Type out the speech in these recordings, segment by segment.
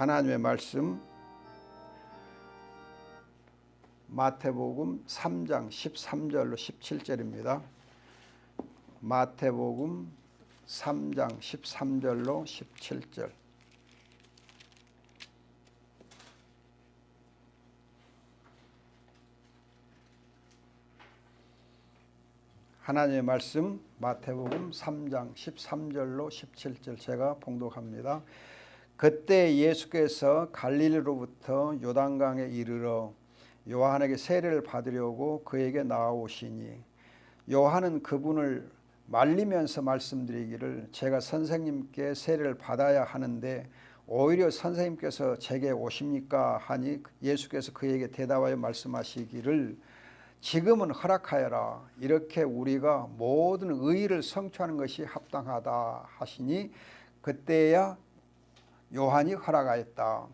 하나님의 말씀 마태복음 3장 13절로 17절입니다. 마태복음 3장 13절로 17절. 하나님의 말씀 마태복음 3장 13절로 17절 제가 봉독합니다. 그때 예수께서 갈릴리로부터 요단강에 이르러 요한에게 세례를 받으려고 그에게 나아오시니 요한은 그분을 말리면서 말씀드리기를 제가 선생님께 세례를 받아야 하는데 오히려 선생님께서 제게 오십니까 하니 예수께서 그에게 대답하여 말씀하시기를 지금은 허락하여라. 이렇게 우리가 모든 의를 성취하는 것이 합당하다 하시니 그때야 요한이 허락하였다.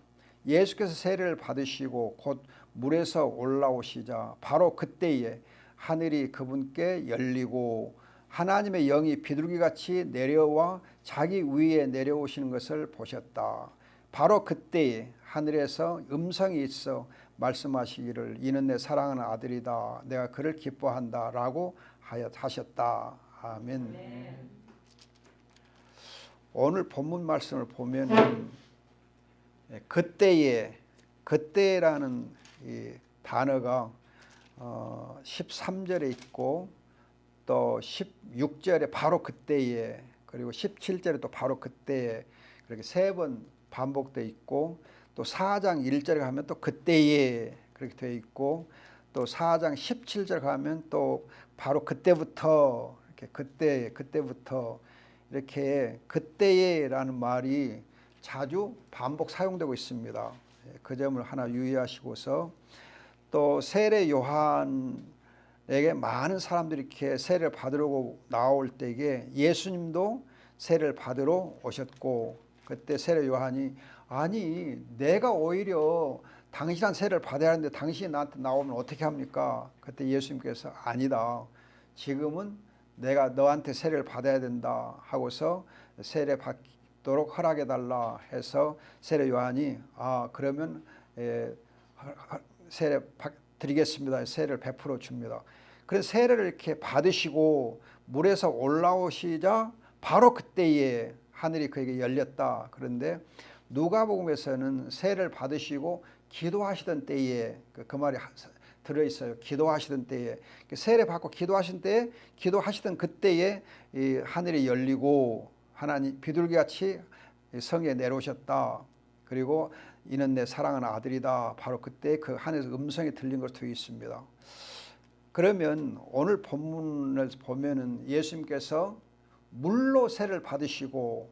예수께서 세례를 받으시고 곧 물에서 올라오시자 바로 그때에 하늘이 그분께 열리고 하나님의 영이 비둘기같이 내려와 자기 위에 내려오시는 것을 보셨다. 바로 그때에 하늘에서 음성이 있어 말씀하시기를 이는 내 사랑하는 아들이다. 내가 그를 기뻐한다 라고 하셨다. 아멘. 오늘 본문 말씀을 보면 그때라는 이 단어가 13절에 있고 또 16절에 바로 그때에 그리고 17절에 또 바로 그때에 그렇게 세 번 반복되어 있고 또 4장 1절에 가면 또 그때에 그렇게 되어 있고 또 4장 17절 가면 또 바로 그때부터 이렇게 그때부터 이렇게 그때에라는 말이 자주 반복 사용되고 있습니다. 그 점을 하나 유의하시고서 또 세례 요한에게 많은 사람들이 이렇게 세례를 받으려고 나올 때에 예수님도 세례를 받으러 오셨고 그때 세례 요한이 아니 내가 오히려 당신한 세례를 받아야 하는데 당신이 나한테 나오면 어떻게 합니까? 그때 예수님께서 아니다. 지금은 내가 너한테 세례를 받아야 된다 하고서 세례 받도록 허락해달라 해서 세례 요한이 그러면 세례 드리겠습니다. 세례를 베풀어 줍니다. 그래서 세례를 이렇게 받으시고 물에서 올라오시자 바로 그때에 하늘이 그에게 열렸다. 그런데 누가복음에서는 세례를 받으시고 기도하시던 때에 그 말이 들어있어요. 기도하시던 때에 세례 받고 기도하신 때에 기도하시던 그때에 이 하늘이 열리고 하나님 비둘기같이 성에 내려오셨다. 그리고 이는 내 사랑하는 아들이다. 바로 그때 그 하늘에서 음성이 들린 것으로 되어 있습니다. 그러면 오늘 본문을 보면은 예수님께서 물로 세례를 받으시고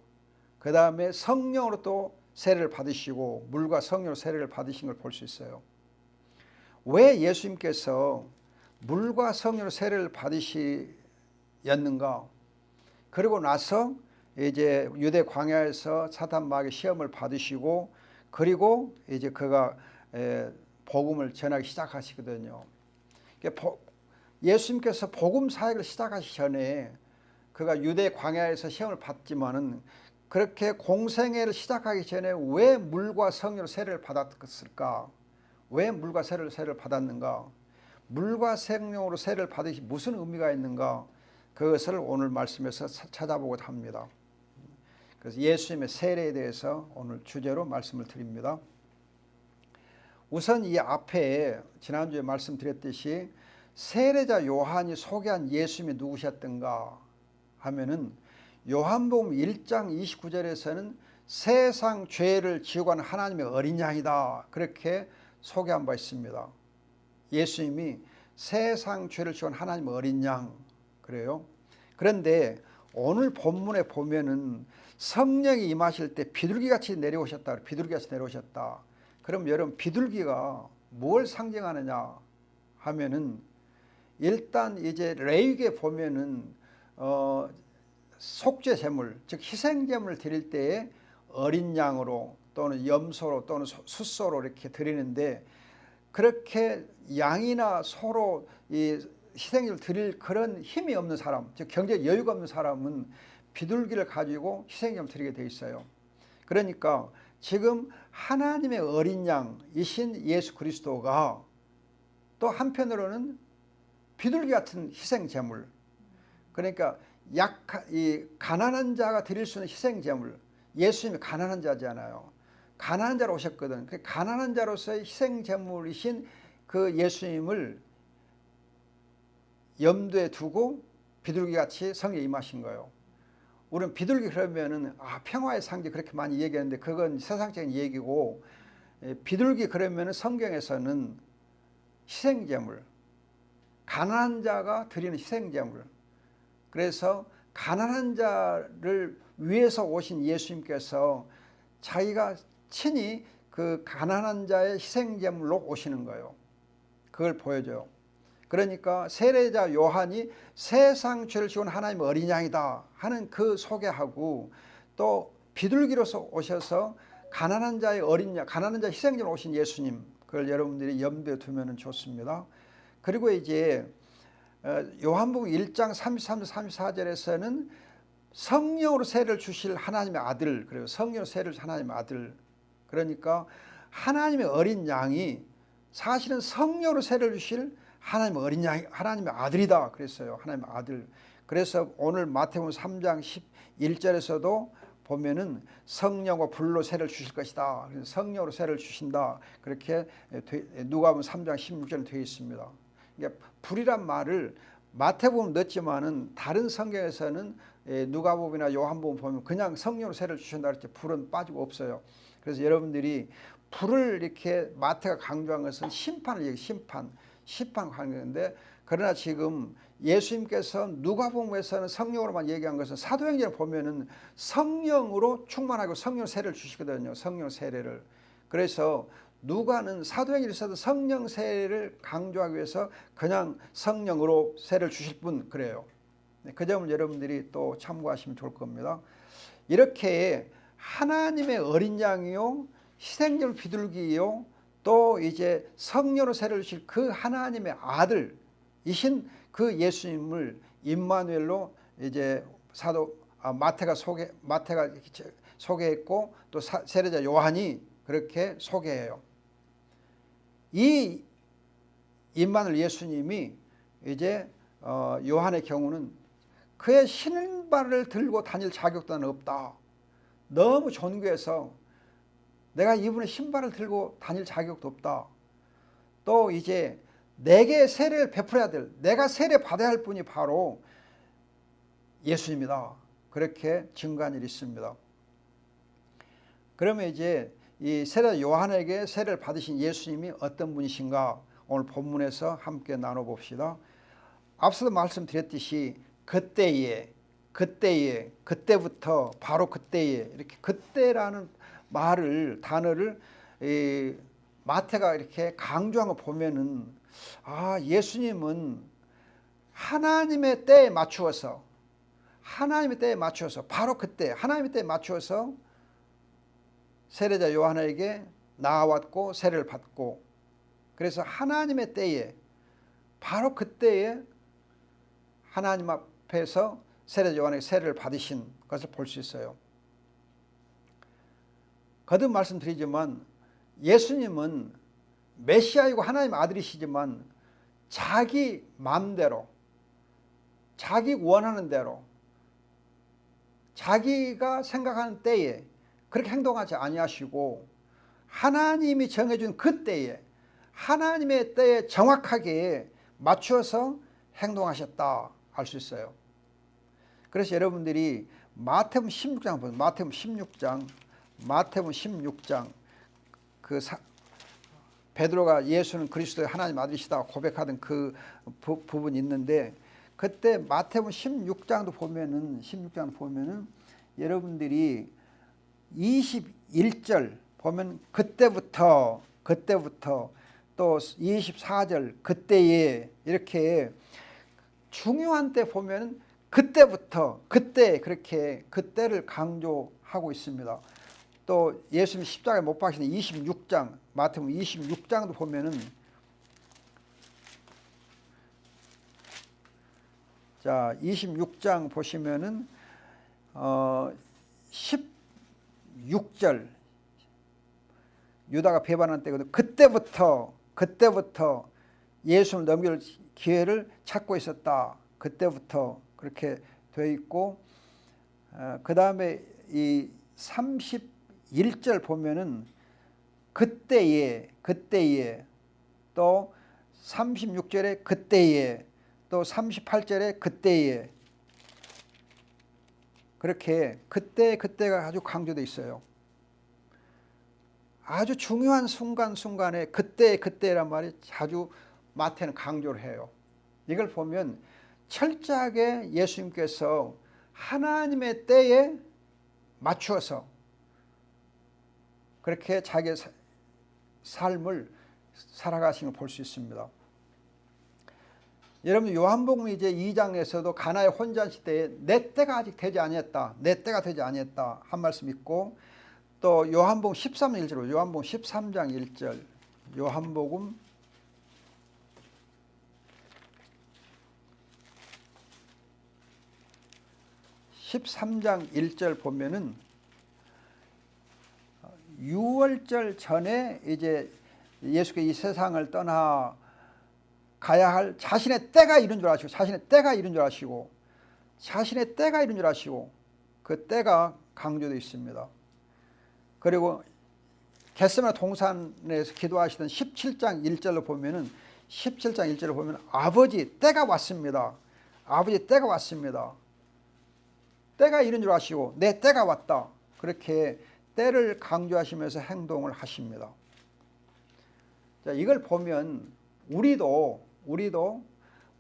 그 다음에 성령으로 또 세례를 받으시고 물과 성령으로 세례를 받으신 걸 볼 수 있어요. 왜 예수님께서 물과 성령으로 세례를 받으셨는가? 그리고 나서 이제 유대 광야에서 사탄 마귀의 시험을 받으시고 그리고 이제 그가 복음을 전하기 시작하시거든요. 예수님께서 복음 사역을 시작하기 전에 그가 유대 광야에서 시험을 받지만은 그렇게 공생애를 시작하기 전에 왜 물과 성령으로 세례를 받았을까? 왜 물과 세례를 받았는가? 물과 성령으로 세례를 받으시 무슨 의미가 있는가? 그것을 오늘 말씀에서 찾아보고자 합니다. 그래서 예수님의 세례에 대해서 오늘 주제로 말씀을 드립니다. 우선 이 앞에 지난주에 말씀드렸듯이 세례자 요한이 소개한 예수님이 누구셨던가 하면은 요한복음 1장 29절에서는 세상 죄를 지고 가는 하나님의 어린 양이다. 그렇게 소개한 바 있습니다. 예수님이 세상 죄를 지고 가는 하나님의 어린 양 그래요. 그런데 오늘 본문에 보면은 성령이 임하실 때 비둘기같이 내려오셨다. 비둘기같이 내려오셨다. 그럼 여러분 비둘기가 뭘 상징하느냐 하면은 일단 이제 레위기에 보면은 속죄 제물 즉 희생 제물을 드릴 때에 어린 양으로 또는 염소로 또는 숫소로 이렇게 드리는데 그렇게 양이나 소로 이 희생제를 드릴 그런 힘이 없는 사람, 즉 경제 여유가 없는 사람은 비둘기를 가지고 희생제를 드리게 돼 있어요. 그러니까 지금 하나님의 어린 양이신 예수 그리스도가 또 한편으로는 비둘기 같은 희생 제물, 그러니까 이 가난한 자가 드릴 수 있는 희생 제물, 예수님이 가난한 자잖아요. 가난한 자로 오셨거든. 그 가난한 자로서의 희생 제물이신 그 예수님을 염두에 두고 비둘기같이 성령에 임하신 거예요. 우리는 비둘기 그러면은 평화의 상징 그렇게 많이 얘기하는데 그건 세상적인 얘기고, 비둘기 그러면은 성경에서는 희생제물, 가난한 자가 드리는 희생제물. 그래서 가난한 자를 위해서 오신 예수님께서 자기가 친히 그 가난한 자의 희생제물로 오시는 거예요. 그걸 보여줘요. 그러니까 세례자 요한이 세상 죄를 지은 하나님의 어린 양이다 하는 그 소개하고, 또 비둘기로서 오셔서 가난한 자의 어린 양, 가난한 자의 희생제로 오신 예수님, 그걸 여러분들이 염두에 두면 좋습니다. 그리고 이제 요한복음 1장 33절 34절에서는 성령으로 세례를 주실 하나님의 아들, 그리고 성령으로 세례를 주실 하나님의 아들, 그러니까 하나님의 어린 양이 사실은 성령으로 세례를 주실 하나님의 어린 양이 하나님의 아들이다 그랬어요. 하나님의 아들. 그래서 오늘 마태복음 3장 11절에서도 보면은 성령과 불로 세례를 주실 것이다. 그래서 성령으로 세례를 주신다. 그렇게 누가복음 3장 16절에 되어 있습니다. 그러니까 불이란 말을 마태복음 넣었지만은 다른 성경에서는 누가복음이나 요한복음 보면 그냥 성령으로 세례를 주신다 그랬지 불은 빠지고 없어요. 그래서 여러분들이 불을 이렇게 마태가 강조한 것은 심판을 얘기해요. 심판 강조인데, 그러나 지금 예수님께서 누가복음에서는 성령으로만 얘기한 것은 사도행전을 보면은 성령으로 충만하고 성령 세례를 주시거든요. 성령 세례를. 그래서 누가는 사도행전에서도 성령 세례를 강조하기 위해서 그냥 성령으로 세례를 주실 분 그래요. 그 점을 여러분들이 또 참고하시면 좋을 겁니다. 이렇게 하나님의 어린 양이요, 희생제물 비둘기요, 또 이제 성령으로 세례를 주실 그 하나님의 아들이신 그 예수님을 임마누엘로 이제 마태가 소개했고, 또 세례자 요한이 그렇게 소개해요. 이 임마누엘 예수님이 이제 요한의 경우는 그의 신발을 들고 다닐 자격도 없다. 너무 존귀해서 내가 이분의 신발을 들고 다닐 자격도 없다. 또 이제 내게 세례를 베풀어야 될, 내가 세례 받아야 할 분이 바로 예수님이다. 그렇게 증거한 일이 있습니다. 그러면 이제 이 세례자 요한에게 세례를 받으신 예수님이 어떤 분이신가 오늘 본문에서 함께 나눠봅시다. 앞서도 말씀드렸듯이 그때부터, 바로 그때에, 이렇게 그때라는 단어를 마태가 이렇게 강조한 거 보면은 예수님은 하나님의 때에 맞추어서 바로 그때 하나님의 때에 맞추어서 세례자 요한에게 나왔고 세례를 받고, 그래서 하나님의 때에 바로 그때에 하나님 앞에서 세례자 요한에게 세례를 받으신 것을 볼 수 있어요. 거듭 말씀드리지만 예수님은 메시아이고 하나님의 아들이시지만 자기 마음대로, 자기 원하는 대로, 자기가 생각하는 때에 그렇게 행동하지 아니하시고 하나님이 정해준 그 때에, 하나님의 때에 정확하게 맞추어서 행동하셨다 알 수 있어요. 그래서 여러분들이 마태복음 16장 보세요. 마태복음 16장 베드로가 예수는 그리스도의 하나님 아들이시다 고백하던 그 부분이 있는데, 그때 마태복음 16장도 보면은 여러분들이 21절 보면 그때부터 또 24절 그때에, 이렇게 중요한 때 보면은 그렇게 그때를 강조하고 있습니다. 또 예수님 십자가에 못 박히는 26장, 마태복음 26장도 보면은 자 26장 보시면은 16절 유다가 배반한 때거든. 그때부터 예수를 넘길 기회를 찾고 있었다. 그때부터 그렇게 되어 있고, 그 다음에 이 31절 보면은 그때에 또 36절에 그때에 또 38절에 그때에, 그렇게 그때가 아주 강조되어 있어요. 아주 중요한 순간순간에 그때란 말이 자주 마태는 강조를 해요. 이걸 보면 철저하게 예수님께서 하나님의 때에 맞추어서 그렇게 자기의 삶을 살아가신 걸 볼 수 있습니다. 여러분, 요한복음 이제 2장에서도 가나의 혼잔치 때에 내 때가 아직 되지 아니했다, 내 때가 되지 아니했다 한 말씀 있고, 또 요한복음 13장 1절, 요한복음 13장 1절, 요한복음 13장 1절 보면은 유월절 전에 이제 예수께서 이 세상을 떠나 가야 할 자신의 때가 이른 줄 아시고, 그 때가 강조되어 있습니다. 그리고 겟세마네 동산에서 기도하시던 17장 1절로 보면은, 아버지 때가 왔습니다. 때가 이른 줄 아시고 내 때가 왔다. 그렇게 때를 강조하시면서 행동을 하십니다. 자, 이걸 보면 우리도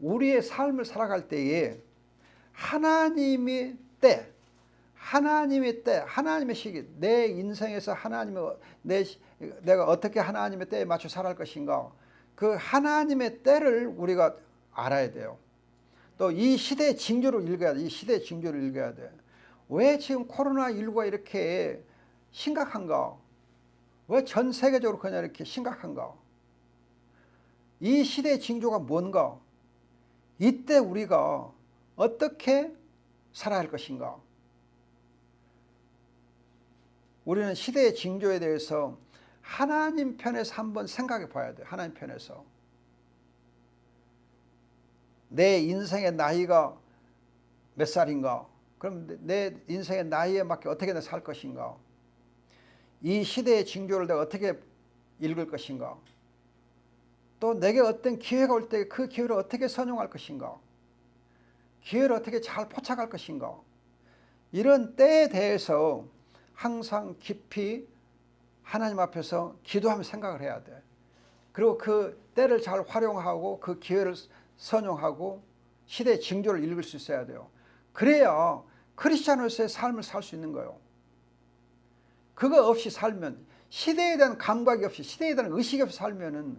우리의 삶을 살아갈 때에 하나님의 때, 하나님의 시기, 내 인생에서 내가 어떻게 하나님의 때에 맞춰 살아갈 것인가, 그 하나님의 때를 우리가 알아야 돼요. 또 이 시대의 징조를 읽어야 돼. 왜 지금 코로나19가 이렇게 심각한가? 왜 전 세계적으로 그냥 이렇게 심각한가? 이 시대의 징조가 뭔가? 이때 우리가 어떻게 살아야 할 것인가? 우리는 시대의 징조에 대해서 하나님 편에서 한번 생각해 봐야 돼. 하나님 편에서. 내 인생의 나이가 몇 살인가? 그럼 내 인생의 나이에 맞게 어떻게 내가 살 것인가? 이 시대의 징조를 내가 어떻게 읽을 것인가? 또 내게 어떤 기회가 올 때 그 기회를 어떻게 선용할 것인가? 기회를 어떻게 잘 포착할 것인가? 이런 때에 대해서 항상 깊이 하나님 앞에서 기도하며 생각을 해야 돼. 그리고 그 때를 잘 활용하고 그 기회를 선용하고 시대의 징조를 읽을 수 있어야 돼요. 그래야 크리스찬으로서의 삶을 살 수 있는 거예요. 그거 없이 살면, 시대에 대한 감각이 없이, 시대에 대한 의식이 없이 살면은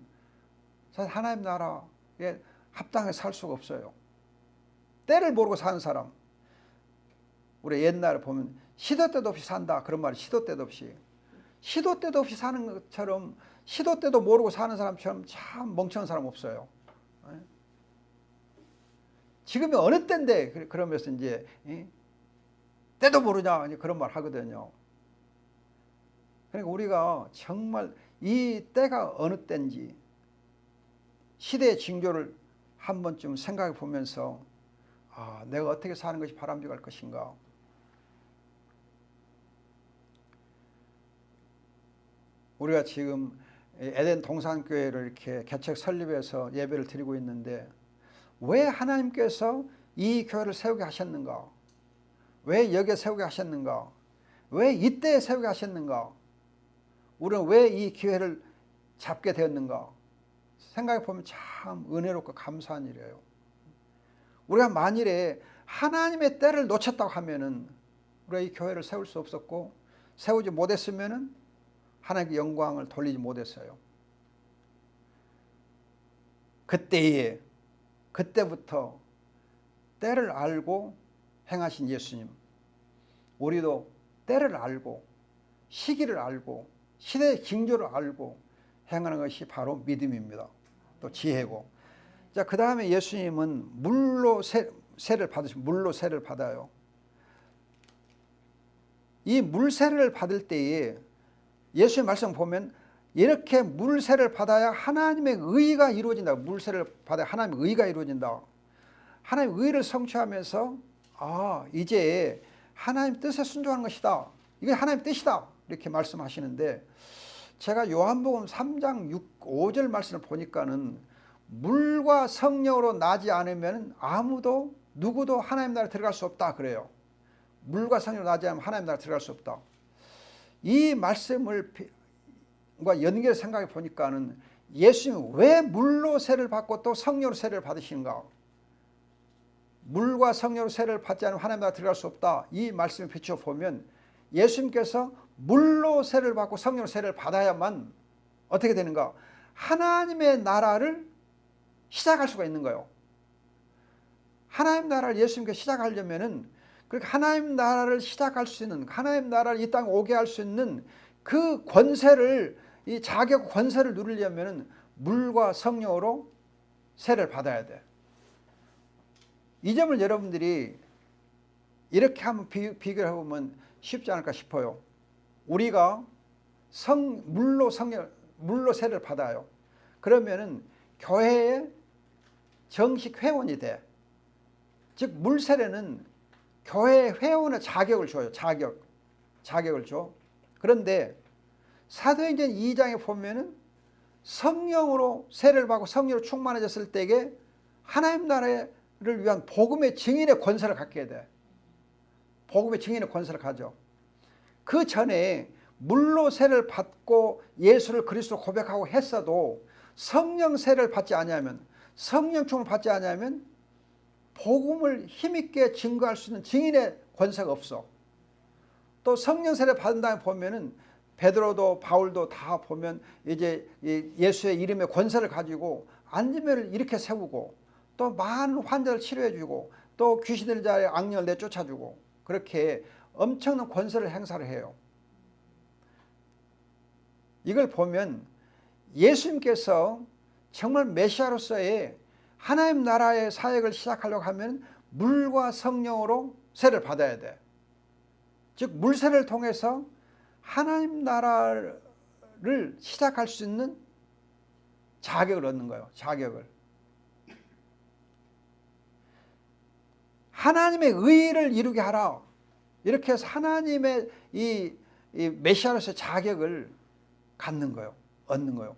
사실 하나님 나라에 합당하게 살 수가 없어요. 때를 모르고 사는 사람, 우리 옛날에 보면 시도 때도 없이 산다 그런 말이, 시도 때도 없이 사는 것처럼, 시도 때도 모르고 사는 사람처럼 참 멍청한 사람 없어요. 지금이 어느 때인데 그러면서 이제 때도 모르냐 그런 말 하거든요. 그러니까 우리가 정말 이 때가 어느 때인지 시대의 징조를 한 번쯤 생각해 보면서 내가 어떻게 사는 것이 바람직할 것인가. 우리가 지금 에덴 동산교회를 이렇게 개척 설립해서 예배를 드리고 있는데, 왜 하나님께서 이 교회를 세우게 하셨는가? 왜 여기에 세우게 하셨는가? 왜 이때에 세우게 하셨는가? 우리는 왜 이 기회를 잡게 되었는가? 생각해 보면 참 은혜롭고 감사한 일이에요. 우리가 만일에 하나님의 때를 놓쳤다고 하면은 우리가 이 교회를 세울 수 없었고, 세우지 못했으면은 하나님께 영광을 돌리지 못했어요. 그때부터 때를 알고 행하신 예수님, 우리도 때를 알고 시기를 알고 시대의 징조를 알고 행하는 것이 바로 믿음입니다. 또 지혜고. 자, 그 다음에 예수님은 물로 세를 받아요. 이 물세를 받을 때에 예수의 말씀 보면 이렇게 물세를 받아야 하나님의 의가 이루어진다. 물세를 받아야 하나님의 의가 이루어진다. 하나님의 의를 성취하면서 이제 하나님 뜻에 순종하는 것이다. 이게 하나님 뜻이다. 이렇게 말씀하시는데 제가 요한복음 3장 5절 말씀을 보니까는 물과 성령으로 나지 않으면 아무도 누구도 하나님 나라에 들어갈 수 없다 그래요. 물과 성령으로 나지 않으면 하나님 나라에 들어갈 수 없다. 이 말씀을 연결 생각해 보니까는 예수님은 왜 물로 세를 받고 또 성령으로 세를 받으시는가? 물과 성령으로 세를 받지 않으면 하나님 나라에 들어갈 수 없다. 이 말씀을 비추어 보면 예수님께서 물로 세를 받고 성령으로 세를 받아야만 어떻게 되는가? 하나님의 나라를 시작할 수가 있는 거예요. 하나님 나라를 예수님께서 시작하려면은 그렇게 하나님 나라를 시작할 수 있는, 하나님 나라를 이 땅에 오게 할 수 있는 그 권세를, 이 자격 권세를 누리려면은 물과 성령으로 세를 받아야 돼. 이 점을 여러분들이 이렇게 한번 비교를 해보면 쉽지 않을까 싶어요. 우리가 물로 세를 받아요. 그러면은 교회에 정식 회원이 돼. 즉 물세례는 교회 회원의 자격을 줘요. 자격을 줘. 그런데 사도행전 2장에 보면은 성령으로 세례를 받고 성령으로 충만해졌을 때에 하나님 나라를 위한 복음의 증인의 권세를 갖게 돼. 복음의 증인의 권세를 가져. 그 전에 물로 세례를 받고 예수를 그리스도로 고백하고 했어도 성령 세례를 받지 않으면, 성령 충만을 받지 않으면 복음을 힘있게 증거할 수 있는 증인의 권세가 없어. 또 성령 세례 받은 다음에 보면은 베드로도 바울도 다 보면 이제 예수의 이름의 권세를 가지고 안진매를 일으켜 세우고 또 많은 환자를 치료해주고 또 귀신 들린 자의 악령을 내쫓아주고 그렇게 엄청난 권세를 행사를 해요. 이걸 보면 예수님께서 정말 메시아로서의 하나님 나라의 사역을 시작하려고 하면 물과 성령으로 세를 받아야 돼. 즉 물세를 통해서 하나님 나라를 시작할 수 있는 자격을 얻는 거예요. 자격을. 하나님의 의를 이루게 하라. 이렇게 해서 하나님의 이 메시아로서의 자격을 갖는 거예요. 얻는 거예요.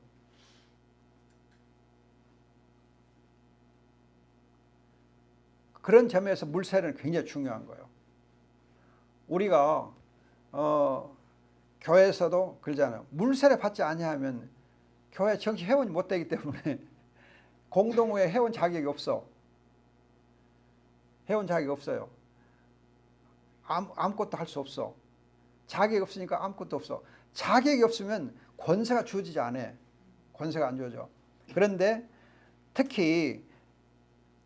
그런 점에서 물세례는 굉장히 중요한 거예요. 우리가 교회에서도 그러잖아요. 물세례 받지 아니하면 교회 정식 회원이 못 되기 때문에 공동회 회원 자격이 없어. 회원 자격이 없어요. 아무것도 할 수 없어. 자격이 없으니까 아무것도 없어. 자격이 없으면 권세가 주어지지 않아. 권세가 안 주어져. 그런데 특히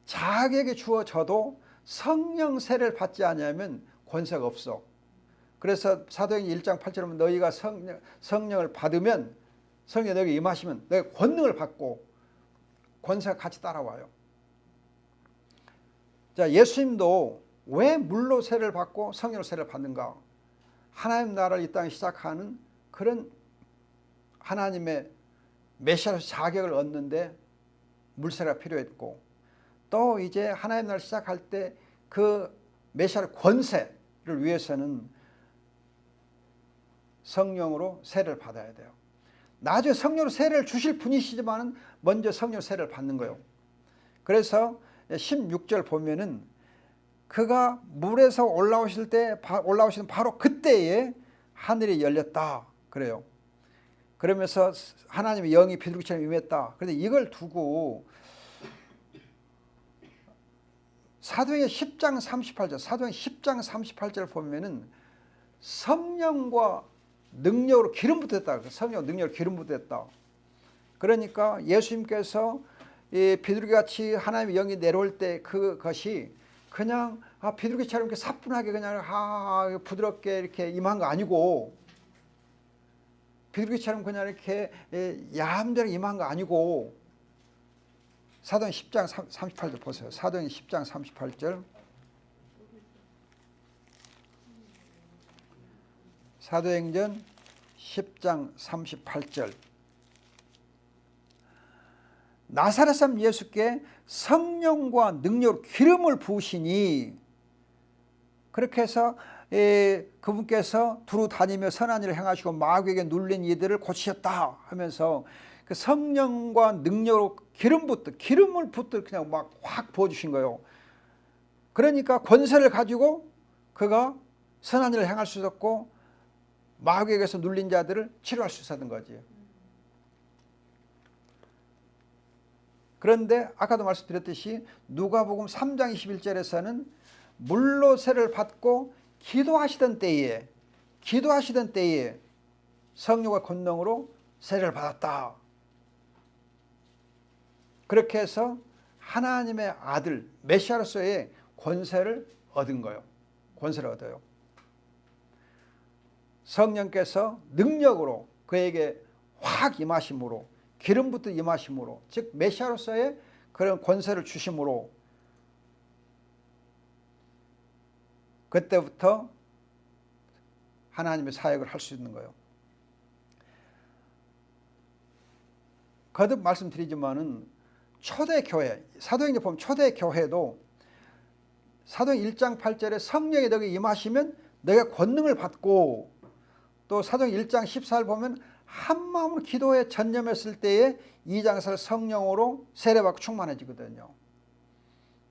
자격이 주어져도 성령 세례를 받지 않으면 권세가 없어. 그래서 사도행전 1장 8절에 보면 너희가 성령을 받으면 성령이 너에게 임하시면 너희가 권능을 받고 권세가 같이 따라와요. 자, 예수님도 왜 물로 세례를 받고 성령으로 세례를 받는가? 하나님 나라를 이 땅에 시작하는 그런 하나님의 메시아로서 자격을 얻는데 물세례가 필요했고 또 이제 하나님 나라를 시작할 때 그 메시아의 권세를 위해서는 성령으로 세례를 받아야 돼요. 나중에 성령으로 세례를 주실 분이시지만 먼저 성령으로 세례를 받는 거예요. 그래서 16절 보면은 그가 물에서 올라오시는 바로 그때에 하늘이 열렸다 그래요. 그러면서 하나님의 영이 비둘기처럼 임했다. 그런데 이걸 두고 사도행전 10장 38절, 사도행전 10장 38절 보면은 성령과 능력으로 기름 붓었다. 성령 능력으로 기름 붓었다. 그러니까 예수님께서 이 비둘기같이 하나님의 영이 내려올 때 그것이 그냥 비둘기처럼 이렇게 사뿐하게 그냥 부드럽게 이렇게 임한 거 아니고 비둘기처럼 그냥 이렇게 야함대로 임한 거 아니고 사도행전 10장 38절 보세요. 사도행전 10장 38절. 사도행전 10장 38절. 나사렛 사람 예수께 성령과 능력으로 기름을 부으시니, 그렇게 해서 그분께서 두루 다니며 선한 일을 행하시고 마귀에게 눌린 이들을 고치셨다 하면서 그 성령과 능력으로 기름을 붓듯 그냥 막 확 부어주신 거예요. 그러니까 권세를 가지고 그가 선한 일을 행할 수 있었고 마귀에게서 눌린 자들을 치료할 수 있었던 거지. 그런데 아까도 말씀드렸듯이 누가복음 3장 21절에서는 물로 세를 받고 기도하시던 때에 성령과 권능으로 세를 받았다. 그렇게 해서 하나님의 아들 메시아로서의 권세를 얻은 거예요. 권세를 얻어요. 성령께서 능력으로 그에게 확 임하심으로, 기름부터 임하심으로, 즉 메시아로서의 그런 권세를 주심으로 그때부터 하나님의 사역을 할 수 있는 거예요. 거듭 말씀드리지만은 초대교회, 사도행전 보면 초대교회도 사도행 1장 8절에 성령이 너에게 임하시면 너희가 권능을 받고, 또 사도행 1장 14절 보면 한마음으로 기도에 전념했을 때에 2장 4절 성령으로 세례받고 충만해지거든요.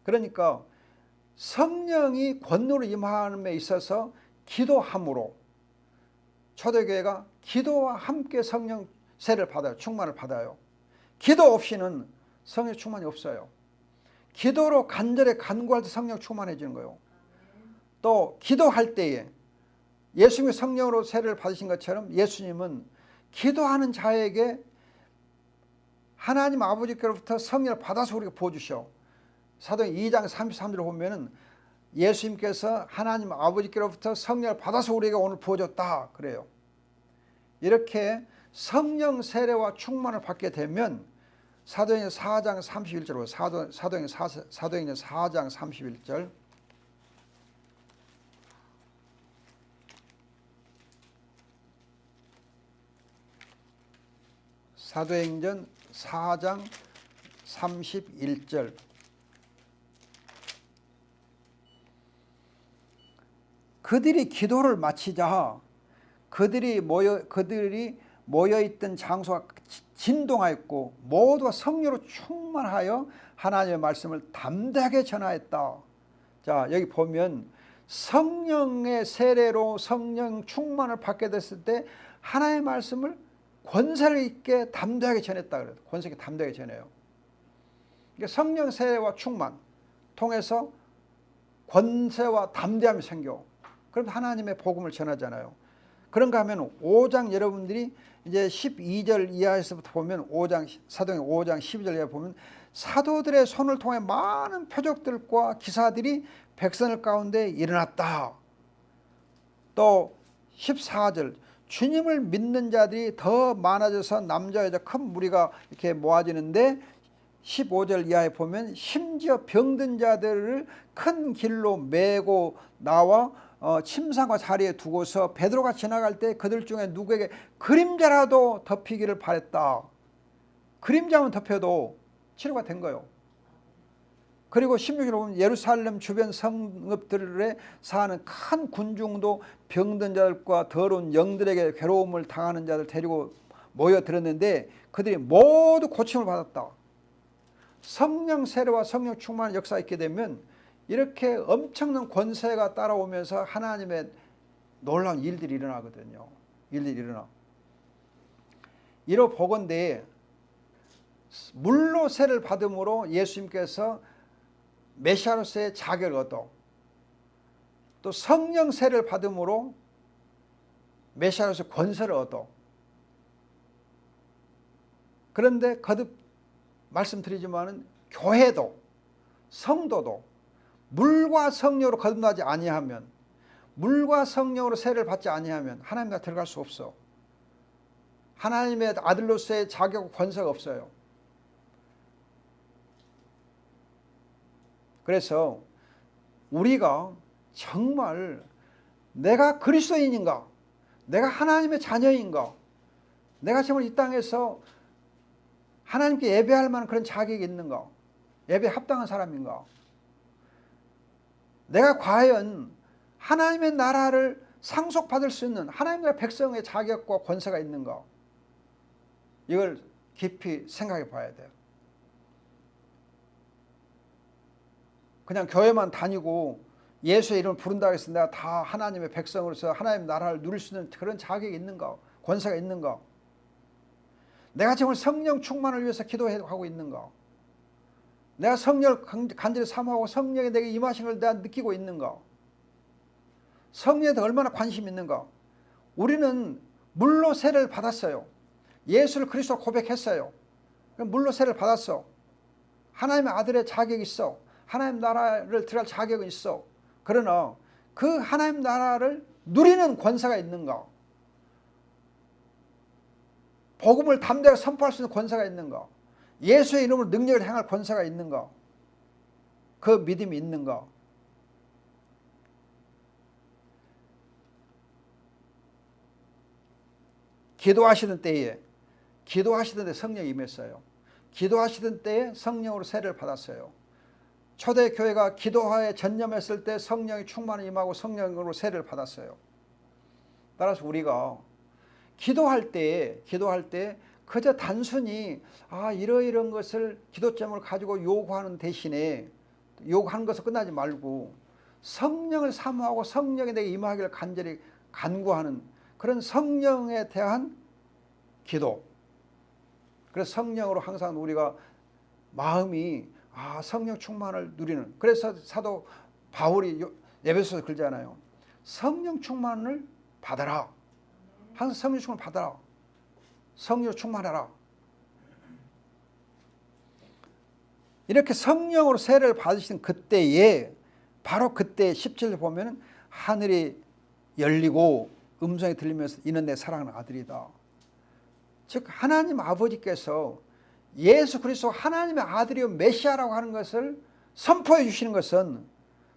그러니까 성령이 권능으로 임함에 있어서 기도함으로 초대교회가 기도와 함께 성령 세례를 받아요. 충만을 받아요. 기도 없이는 성령 충만이 없어요. 기도로 간절히 간구할 때 성령 충만해지는 거예요. 또 기도할 때에 예수님이 성령으로 세례를 받으신 것처럼 예수님은 기도하는 자에게 하나님 아버지께로부터 성령을 받아서 우리가 부어주셔. 사도행 2장 33절을 보면은 예수님께서 하나님 아버지께로부터 성령을 받아서 우리에게 오늘 부어줬다 그래요. 이렇게 성령 세례와 충만을 받게 되면 사도행전 4장 31절, 사도행전 4장 31절, 사도행전 4장 31절. 그들이 기도를 마치자 그들이 모여있던 장소가 진동하였고 모두가 성령으로 충만하여 하나님의 말씀을 담대하게 전하였다. 자, 여기 보면 성령의 세례로 성령 충만을 받게 됐을 때 하나님의 말씀을 권세를 있게 담대하게 전했다 그래요. 권세 있게 담대하게 전해요. 그러니까 성령 세례와 충만 통해서 권세와 담대함이 생겨. 그럼 하나님의 복음을 전하잖아요. 그런가 하면 5장 여러분들이 이제 12절 이하에서부터 보면 사도행 5장 12절 이하 보면 사도들의 손을 통해 많은 표적들과 기사들이 백성들 가운데 일어났다. 또 14절 주님을 믿는 자들이 더 많아져서 남자 여자 큰 무리가 이렇게 모아지는데 15절 이하에 보면 심지어 병든 자들을 큰 길로 메고 나와 침상과 자리에 두고서 베드로가 지나갈 때 그들 중에 누구에게 그림자라도 덮이기를 바랬다. 그림자만 덮여도 치료가 된 거예요. 그리고 16절에 보면 예루살렘 주변 성읍들에 사는 큰 군중도 병든 자들과 더러운 영들에게 괴로움을 당하는 자들 데리고 모여들었는데 그들이 모두 고침을 받았다. 성령 세례와 성령 충만의 역사가 있게 되면 이렇게 엄청난 권세가 따라오면서 하나님의 놀라운 일들이 일어나거든요. 일들이 일어나. 이로 보건대 물로 세례를 받음으로 예수님께서 메시아로서의 자격을 얻어, 또 성령 세례를 받음으로 메시아로서 권세를 얻어. 그런데 거듭 말씀드리지만은 교회도 성도도 물과 성령으로 거듭나지 아니하면, 물과 성령으로 세례를 받지 아니하면 하나님 나라 들어갈 수 없어. 하나님의 아들로서의 자격 권세가 없어요. 그래서 우리가 정말 내가 그리스도인인가, 내가 하나님의 자녀인가, 내가 정말 이 땅에서 하나님께 예배할 만한 그런 자격이 있는가? 예배에 합당한 사람인가? 내가 과연 하나님의 나라를 상속받을 수 있는 하나님의 백성의 자격과 권세가 있는가? 이걸 깊이 생각해 봐야 돼요. 그냥 교회만 다니고 예수의 이름을 부른다고 해서 내가 다 하나님의 백성으로서 하나님의 나라를 누릴 수 있는 그런 자격이 있는가? 권세가 있는가? 내가 정말 성령 충만을 위해서 기도하고 있는가? 내가 성령을 간절히 사모하고 성령이 내게 임하신 걸 내가 느끼고 있는가? 성령에 대해 얼마나 관심이 있는가? 우리는 물로 세례를 받았어요. 예수를 그리스도 고백했어요. 물로 세례를 받았어. 하나님의 아들의 자격이 있어. 하나님 나라를 들어갈 자격은 있어. 그러나 그 하나님 나라를 누리는 권세가 있는가? 복음을 담대하게 선포할 수 있는 권세가 있는가? 예수의 이름으로 능력을 행할 권세가 있는가? 그 믿음이 있는가? 기도하시던 때에 성령이 임했어요. 기도하시던 때에 성령으로 세례를 받았어요. 초대교회가 기도하에 전념했을 때 성령이 충만히 임하고 성령으로 세례를 받았어요. 따라서 우리가 기도할 때 그저 단순히 이러이러한 것을 기도점을 가지고 요구하는 대신에 요구하는 것을 끝나지 말고 성령을 사모하고 성령이 내게 임하기를 간절히 간구하는 그런 성령에 대한 기도. 그래서 성령으로 항상 우리가 마음이 성령 충만을 누리는. 그래서 사도 바울이 에베소서에 글잖아요. 성령 충만을 받아라. 항상 성령 충만을 받아라. 성령 충만하라. 이렇게 성령으로 세례를 받으신 그때에 바로 그때 17절 보면은 하늘이 열리고 음성이 들리면서 이는 내 사랑하는 아들이다. 즉 하나님 아버지께서 예수 그리스도 하나님의 아들이요 메시아라고 하는 것을 선포해 주시는 것은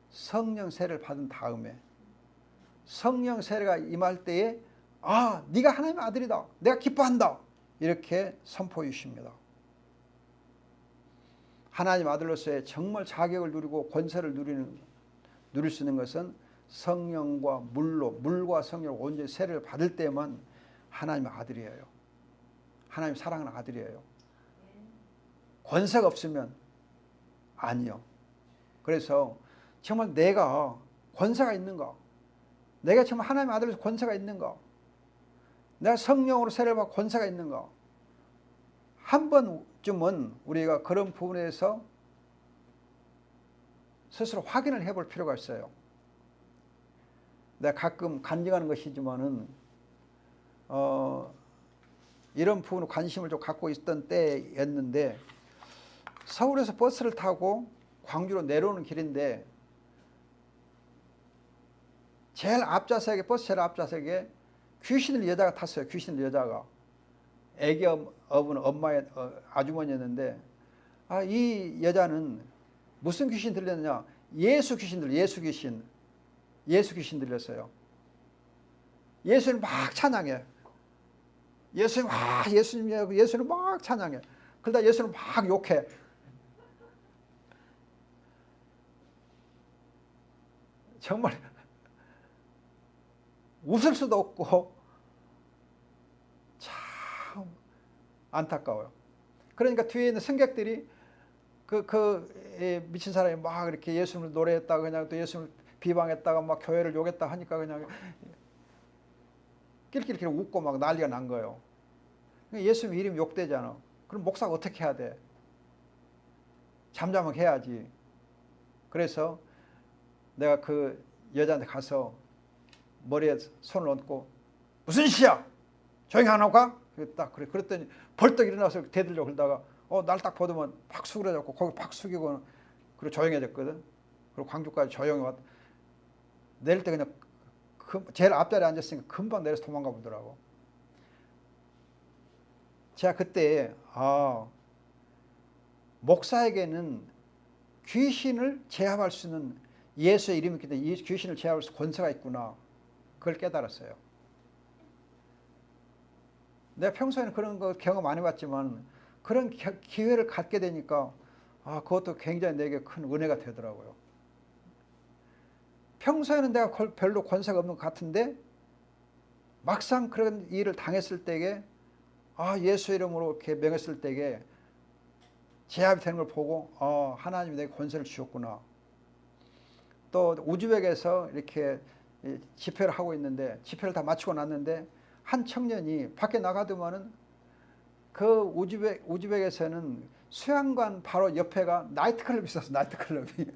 성령 세례를 받은 다음에 성령 세례가 임할 때에 네가 하나님의 아들이다. 내가 기뻐한다. 이렇게 선포해 주십니다. 하나님 아들로서의 정말 자격을 누리고 권세를 누릴 수 있는 것은 성령과 물과 성령을 온전히 세례를 받을 때만 하나님의 아들이에요. 하나님 사랑하는 아들이에요. 권세가 없으면 아니요. 그래서 정말 내가 권세가 있는가? 내가 정말 하나님의 아들로서 권세가 있는가? 내가 성령으로 세례를 받고 권세가 있는가? 한 번쯤은 우리가 그런 부분에서 스스로 확인을 해볼 필요가 있어요. 내가 가끔 간증하는 것이지만은 이런 부분에 관심을 좀 갖고 있던 때였는데 서울에서 버스를 타고 광주로 내려오는 길인데 버스 제일 앞좌석에 귀신을 여자가 탔어요. 귀신을 여자가. 애기 업은 엄마의 아주머니였는데 이 여자는 무슨 귀신 들렸느냐? 예수 귀신 들렸어요. 예수를 막 찬양해. 예수를 막 찬양해. 그러다 예수를 막 욕해. 정말 웃을 수도 없고 참 안타까워요. 그러니까 뒤에 있는 승객들이 미친 사람이 막 이렇게 예수님을 노래했다가 그냥 또 예수님을 비방했다가 막 교회를 욕했다 하니까 그냥 낄낄낄 웃고 막 난리가 난 거예요. 예수님 이름이 욕되잖아. 그럼 목사가 어떻게 해야 돼? 잠잠하게 해야지. 그래서 내가 그 여자한테 가서 머리에 손을 얹고 무슨 시야? 조용히 안 하고 가? 그랬더니 벌떡 일어나서 대들려고 그러다가 날 딱 보더만 팍 수그러졌고 거기 팍 숙이고 그리고 조용해졌거든. 그리고 광주까지 조용히 왔. 내릴 때 그냥 제일 앞자리에 앉았으니까 금방 내려서 도망가 보더라고. 제가 그때 목사에게는 귀신을 제압할 수 있는 예수의 이름이 있기 때문에 이 귀신을 제압할 수 있는 권세가 있구나. 그걸 깨달았어요. 내가 평소에는 그런 거 경험 안 해봤지만 그런 기회를 갖게 되니까 그것도 굉장히 내게 큰 은혜가 되더라고요. 평소에는 내가 별로 권세가 없는 것 같은데 막상 그런 일을 당했을 때에 예수 이름으로 이렇게 명했을 때에 제압이 되는 걸 보고 하나님이 내게 권세를 주셨구나. 또 우즈벡에서 이렇게 집회를 하고 있는데 집회를 다 마치고 났는데 한 청년이 밖에 나가더만은 그 우즈벡에서는 수양관 바로 옆에가 나이트클럽이 있었어. 나이트클럽이.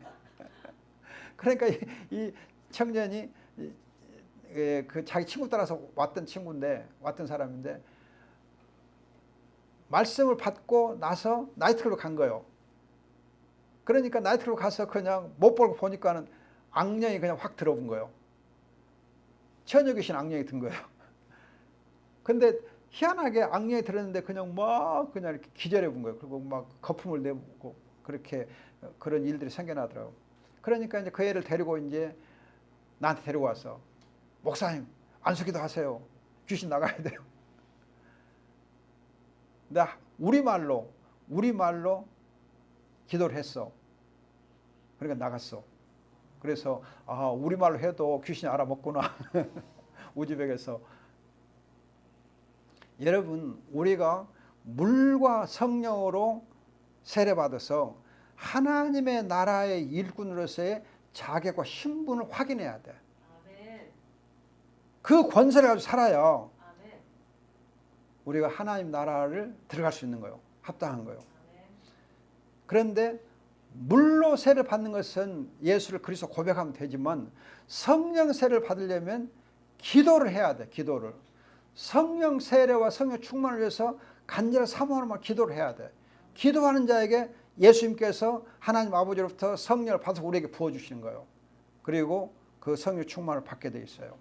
그러니까 이 청년이 그 자기 친구 따라서 왔던 사람인데 말씀을 받고 나서 나이트클럽 간 거예요. 그러니까 나이트클럽 가서 그냥 못 보고 보니까는 악령이 그냥 확 들어온 거예요. 처녀 귀신 악령이 든 거예요. 근데 희한하게 악령이 들었는데 그냥 이렇게 기절해 본 거예요. 그리고 막 거품을 내고 그렇게 그런 일들이 생겨나더라고요. 그러니까 이제 그 애를 데리고 이제 나한테 데리고 와서 목사님 안수기도 하세요. 귀신 나가야 돼요. 나 우리말로 기도를 했어. 그러니까 나갔어. 그래서 우리말로 해도 귀신이 알아먹구나. 우즈벡에서. 여러분 우리가 물과 성령으로 세례받아서 하나님의 나라의 일꾼으로서의 자격과 신분을 확인해야 돼. 그 권세를 가지고 살아야 우리가 하나님 나라를 들어갈 수 있는 거예요. 합당한 거예요. 그런데 물로 세례를 받는 것은 예수를 그리스도 고백하면 되지만 성령 세례를 받으려면 기도를 해야 돼. 기도를. 성령 세례와 성령 충만을 위해서 간절히 사모하는 기도를 해야 돼. 기도하는 자에게 예수님께서 하나님 아버지로부터 성령을 받아서 우리에게 부어주시는 거예요. 그리고 그 성령 충만을 받게 돼 있어요.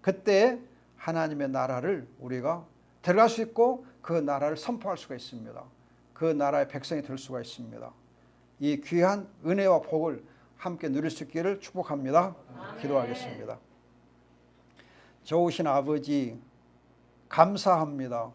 그때 하나님의 나라를 우리가 들어갈 수 있고 그 나라를 선포할 수가 있습니다. 그 나라의 백성이 될 수가 있습니다. 이 귀한 은혜와 복을 함께 누릴 수 있기를 축복합니다. 아멘. 기도하겠습니다. 좋으신 아버지 감사합니다.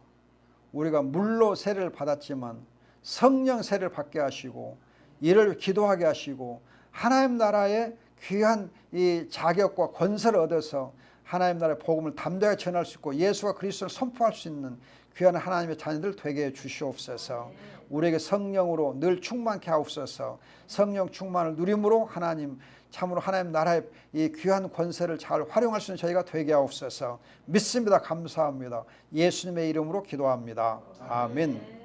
우리가 물로 세례를 받았지만 성령 세례를 받게 하시고 이를 기도하게 하시고 하나님 나라의 귀한 이 자격과 권세를 얻어서 하나님 나라의 복음을 담대하게 전할 수 있고 예수와 그리스도를 선포할 수 있는 귀한 하나님의 자녀들 되게 해 주시옵소서. 우리에게 성령으로 늘 충만케 하옵소서. 성령 충만을 누림으로 하나님 참으로 하나님 나라의 이 귀한 권세를 잘 활용할 수 있는 저희가 되게 하옵소서. 믿습니다. 감사합니다. 예수님의 이름으로 기도합니다. 아멘.